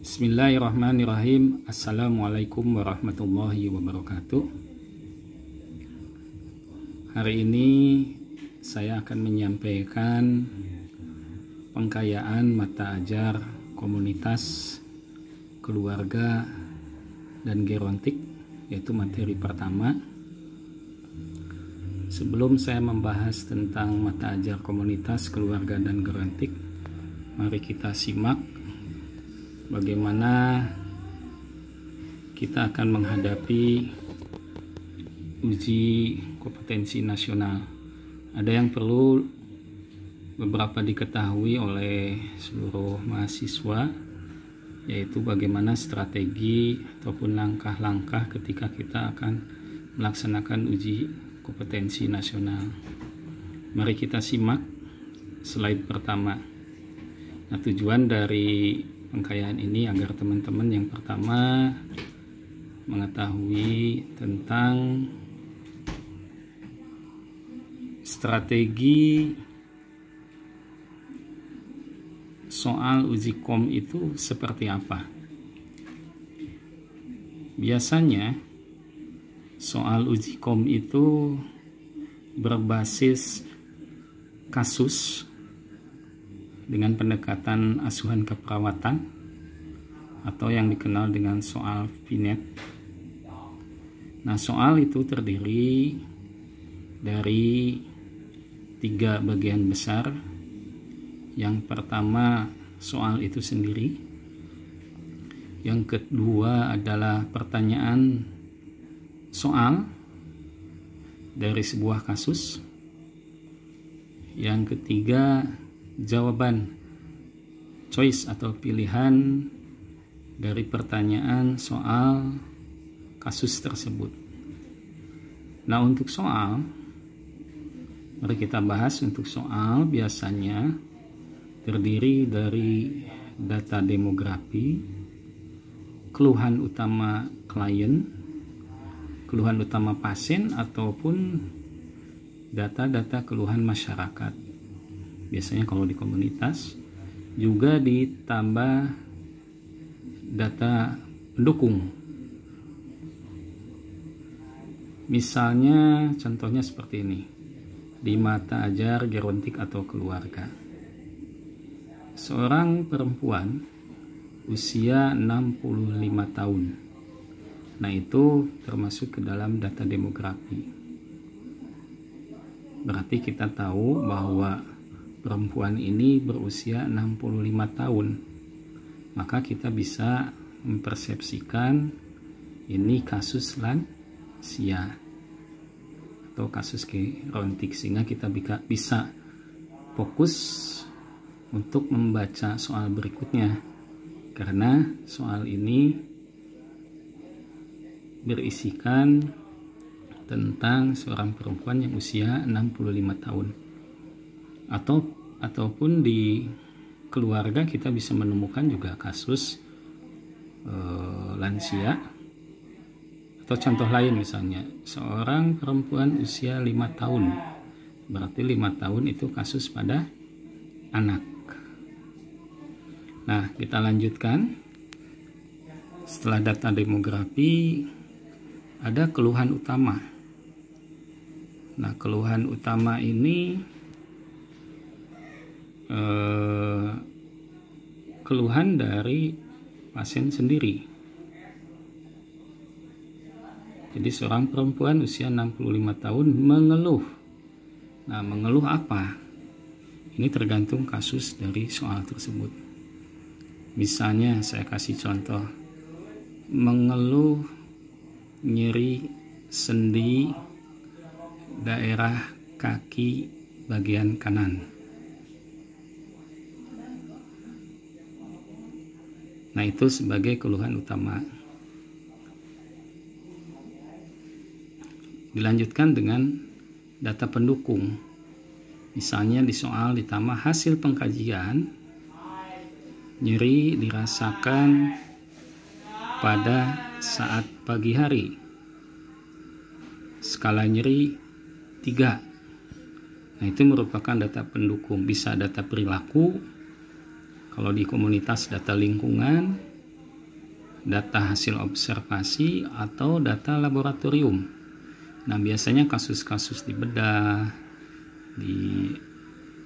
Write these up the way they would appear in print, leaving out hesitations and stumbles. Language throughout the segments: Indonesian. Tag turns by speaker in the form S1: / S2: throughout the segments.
S1: Bismillahirrahmanirrahim. Assalamualaikum warahmatullahi wabarakatuh. Hari ini saya akan menyampaikan pengkayaan mata ajar komunitas, keluarga, dan gerontik, yaitu materi pertama. Sebelum saya membahas tentang mata ajar komunitas, keluarga, dan gerontik, mari kita simak bagaimana kita akan menghadapi uji kompetensi nasional. Ada yang perlu beberapa diketahui oleh seluruh mahasiswa, yaitu bagaimana strategi ataupun langkah-langkah ketika kita akan melaksanakan uji kompetensi nasional. Mari kita simak slide pertama. Nah, tujuan dari pengkayaan ini agar teman-teman yang pertama mengetahui tentang strategi soal uji kom itu seperti apa. Biasanya soal uji kom itu berbasis kasus dengan pendekatan asuhan keperawatan atau yang dikenal dengan soal VNET. Nah, soal itu terdiri dari 3 bagian besar. Yang pertama, soal itu sendiri. Yang kedua adalah pertanyaan soal dari sebuah kasus. Yang ketiga, jawaban choice atau pilihan dari pertanyaan soal kasus tersebut. Nah, untuk soal, mari kita bahas. Untuk soal biasanya terdiri dari data demografi, keluhan utama klien, keluhan utama pasien, ataupun data-data keluhan masyarakat. Biasanya kalau di komunitas juga ditambah data pendukung. Misalnya contohnya seperti ini. Di mata ajar gerontik atau keluarga. Seorang perempuan usia 65 tahun. Nah, itu termasuk ke dalam data demografi. Berarti kita tahu bahwa perempuan ini berusia 65 tahun. Maka kita bisa mempersepsikan ini kasus lansia atau kasus gerontik, sehingga kita bisa fokus untuk membaca soal berikutnya, karena soal ini berisikan tentang seorang perempuan yang usia 65 tahun. Ataupun di keluarga kita bisa menemukan juga kasus lansia. Atau contoh lain, misalnya seorang perempuan usia 5 tahun, berarti 5 tahun itu kasus pada anak. Nah, kita lanjutkan. Setelah data demografi, ada keluhan utama. Nah, keluhan utama ini keluhan dari pasien sendiri. Jadi seorang perempuan usia 65 tahun mengeluh. Nah, mengeluh apa? Ini tergantung kasus dari soal tersebut. Misalnya saya kasih contoh, mengeluh nyeri sendi daerah kaki bagian kanan. Nah, itu sebagai keluhan utama. Dilanjutkan dengan data pendukung. Misalnya di soal ditambah hasil pengkajian, nyeri dirasakan pada saat pagi hari. Skala nyeri 3. Nah, itu merupakan data pendukung. Bisa data perilaku, kalau di komunitas data lingkungan, data hasil observasi atau data laboratorium. Nah, biasanya kasus-kasus di bedah, di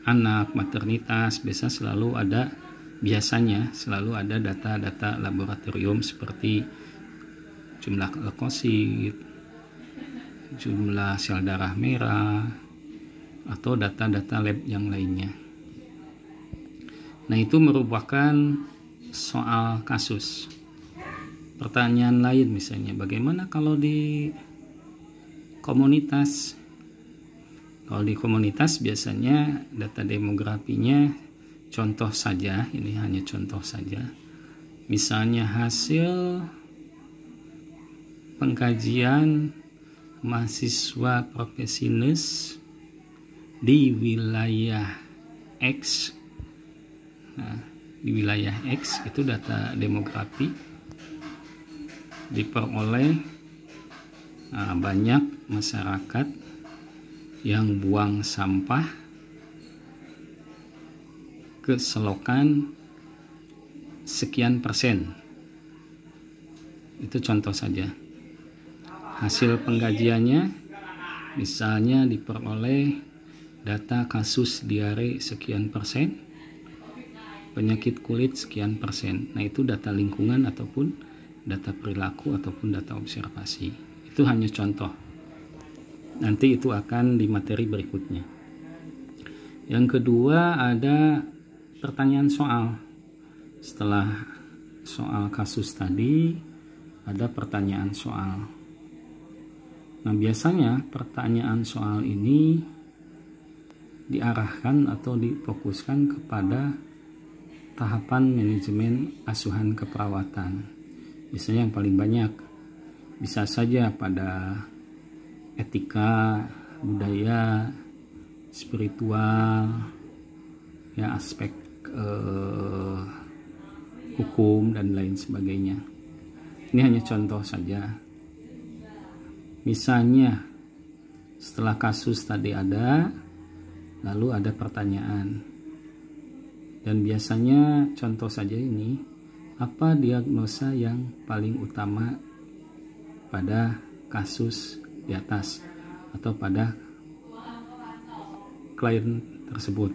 S1: anak, maternitas, biasanya selalu ada data-data laboratorium seperti jumlah leukosit, jumlah sel darah merah, atau data-data lab yang lainnya. Nah, itu merupakan soal kasus. Pertanyaan lain misalnya, bagaimana kalau di komunitas? Kalau di komunitas biasanya data demografinya contoh saja, ini hanya contoh saja. Misalnya hasil pengkajian mahasiswa profesinis di wilayah X. Nah, di wilayah X itu data demografi diperoleh banyak masyarakat yang buang sampah ke selokan sekian persen. Itu contoh saja. Hasil pengkajiannya misalnya diperoleh data kasus diare sekian persen, penyakit kulit sekian persen. Nah, itu data lingkungan ataupun data perilaku ataupun data observasi. Itu hanya contoh. Nanti itu akan di materi berikutnya. Yang kedua ada pertanyaan soal. Setelah soal kasus tadi ada pertanyaan soal. Nah, biasanya pertanyaan soal ini diarahkan atau difokuskan kepada tahapan manajemen asuhan keperawatan. Biasanya yang paling banyak, bisa saja pada etika, budaya, spiritual, ya aspek hukum dan lain sebagainya. Ini hanya contoh saja. Misalnya setelah kasus tadi ada, lalu ada pertanyaan, dan biasanya contoh saja ini, apa diagnosa yang paling utama pada kasus di atas atau pada klien tersebut?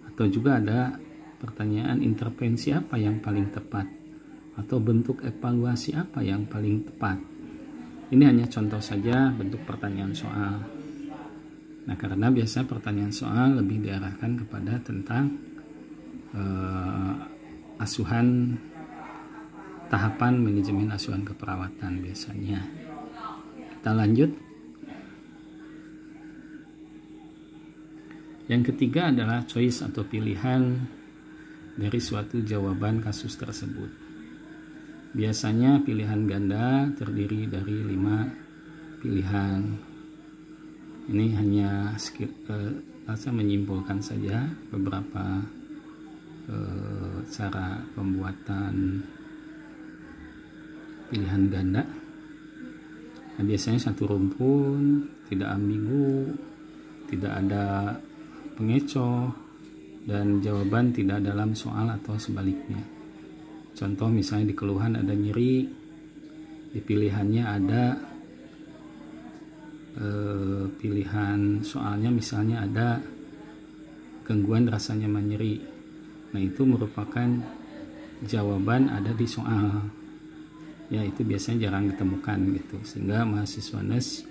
S1: Atau juga ada pertanyaan intervensi apa yang paling tepat atau bentuk evaluasi apa yang paling tepat. Ini hanya contoh saja bentuk pertanyaan soal. Nah, karena biasa pertanyaan soal lebih diarahkan kepada tentang asuhan, tahapan manajemen asuhan keperawatan biasanya. Kita lanjut. Yang ketiga adalah choice atau pilihan dari suatu jawaban kasus tersebut. Biasanya pilihan ganda terdiri dari 5 pilihan. Ini hanya saya menyimpulkan saja beberapa cara pembuatan pilihan ganda. Nah, biasanya satu rumpun, tidak ambigu, tidak ada pengecoh, dan jawaban tidak dalam soal atau sebaliknya. Contoh misalnya di keluhan ada nyeri, di pilihannya ada pilihan soalnya misalnya ada gangguan rasa nyaman nyeri. Nah, itu merupakan jawaban ada di soal. Ya, itu biasanya jarang ditemukan gitu, sehingga mahasiswa NES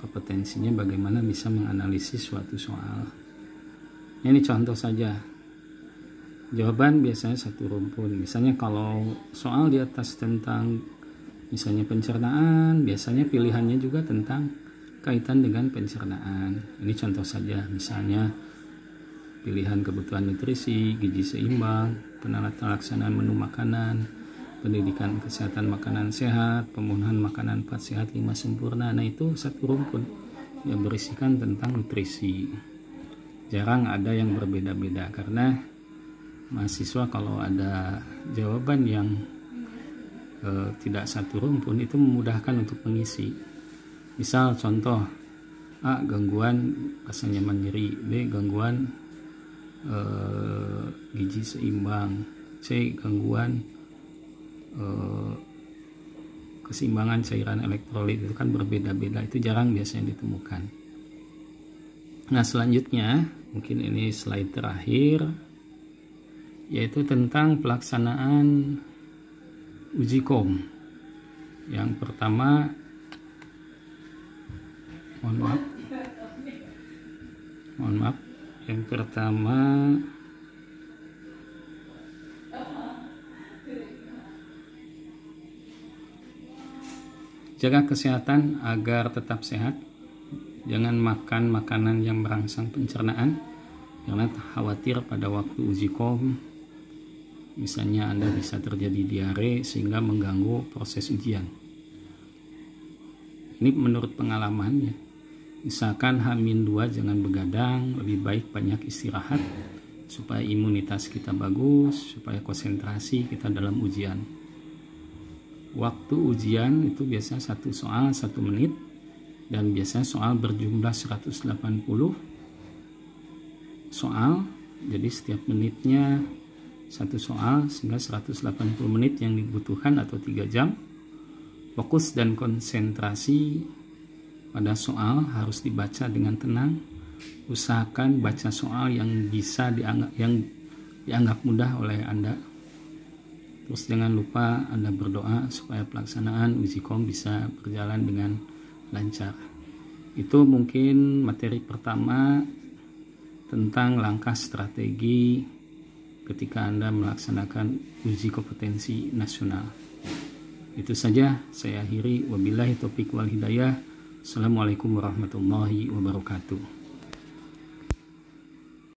S1: kompetensinya bagaimana bisa menganalisis suatu soal. Ini contoh saja. Jawaban biasanya satu rumpun. Misalnya kalau soal di atas tentang misalnya pencernaan, biasanya pilihannya juga tentang kaitan dengan pencernaan. Ini contoh saja, misalnya pilihan kebutuhan nutrisi, gizi seimbang, penata laksanaan menu makanan, pendidikan kesehatan makanan sehat, pemenuhan makanan 4 sehat 5 sempurna. Nah, itu satu rumpun yang berisikan tentang nutrisi. Jarang ada yang berbeda-beda, karena mahasiswa kalau ada jawaban yang tidak satu rumpun itu memudahkan untuk mengisi. Misal contoh A, gangguan rasa nyaman nyeri, B, gangguan gizi seimbang, C, gangguan keseimbangan cairan elektrolit itu kan berbeda-beda, itu jarang biasanya ditemukan. Nah, selanjutnya mungkin ini slide terakhir, yaitu tentang pelaksanaan uji kom. Yang pertama, mohon maaf, yang pertama jaga kesehatan agar tetap sehat. Jangan makan makanan yang merangsang pencernaan, karena khawatir pada waktu uji kom misalnya Anda bisa terjadi diare sehingga mengganggu proses ujian. Ini menurut pengalaman ya. Misalkan H-2 jangan begadang, lebih baik banyak istirahat supaya imunitas kita bagus, supaya konsentrasi kita dalam ujian. Waktu ujian itu biasa 1 soal 1 menit, dan biasanya soal berjumlah 180 soal, jadi setiap menitnya 1 soal, sehingga 180 menit yang dibutuhkan atau 3 jam. Fokus dan konsentrasi pada soal harus dibaca dengan tenang. Usahakan baca soal yang bisa dianggap mudah oleh Anda. Terus jangan lupa Anda berdoa supaya pelaksanaan uji kom bisa berjalan dengan lancar. Itu mungkin materi pertama tentang langkah strategi ketika Anda melaksanakan uji kompetensi nasional. Itu saja saya akhiri. Wabillahi taufiq wal hidayah. Assalamualaikum warahmatullahi wabarakatuh.